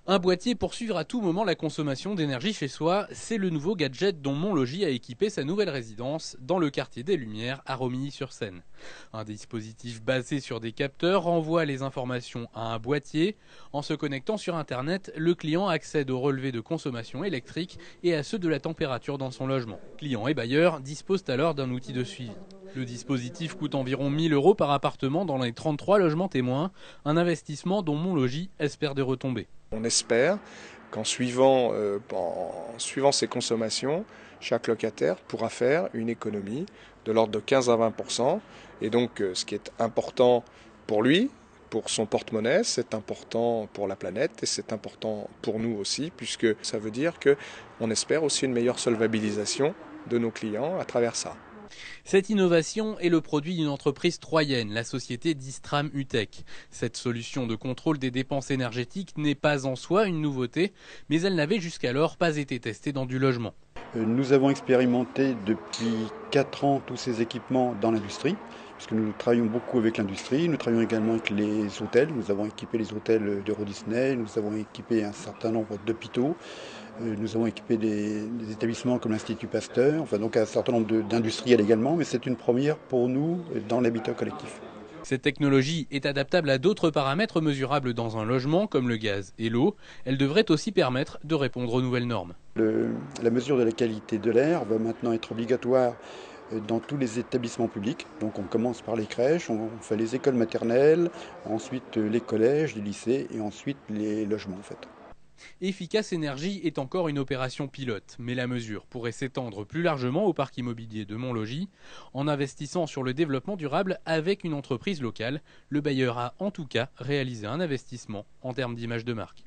Un boîtier pour suivre à tout moment la consommation d'énergie chez soi, c'est le nouveau gadget dont Montlogis a équipé sa nouvelle résidence dans le quartier des Lumières à Romilly-sur-Seine. Un dispositif basé sur des capteurs renvoie les informations à un boîtier. En se connectant sur Internet, le client accède aux relevés de consommation électrique et à ceux de la température dans son logement. Clients et bailleurs disposent alors d'un outil de suivi. Le dispositif coûte environ 1 000 € par appartement dans les 33 logements témoins, un investissement dont Montlogis espère des retombées. On espère qu'en suivant ses consommations, chaque locataire pourra faire une économie de l'ordre de 15 à 20%. Et donc, ce qui est important pour lui, pour son porte-monnaie, c'est important pour la planète et c'est important pour nous aussi, puisque ça veut dire qu'on espère aussi une meilleure solvabilisation de nos clients à travers ça. Cette innovation est le produit d'une entreprise troyenne, la société Distram Utech. Cette solution de contrôle des dépenses énergétiques n'est pas en soi une nouveauté, mais elle n'avait jusqu'alors pas été testée dans du logement. Nous avons expérimenté depuis 4 ans tous ces équipements dans l'industrie, puisque nous travaillons beaucoup avec l'industrie. Nous travaillons également avec les hôtels. Nous avons équipé les hôtels d'Euro Disney, nous avons équipé un certain nombre d'hôpitaux, nous avons équipé des établissements comme l'Institut Pasteur, enfin donc un certain nombre d'industriels également, mais c'est une première pour nous dans l'habitat collectif. Cette technologie est adaptable à d'autres paramètres mesurables dans un logement, comme le gaz et l'eau. Elle devrait aussi permettre de répondre aux nouvelles normes. La mesure de la qualité de l'air va maintenant être obligatoire dans tous les établissements publics. Donc on commence par les crèches, on fait les écoles maternelles, ensuite les collèges, les lycées et ensuite les logements en fait. Efficace Énergie est encore une opération pilote, mais la mesure pourrait s'étendre plus largement au parc immobilier de Montlogis en investissant sur le développement durable avec une entreprise locale. Le bailleur a en tout cas réalisé un investissement en termes d'image de marque.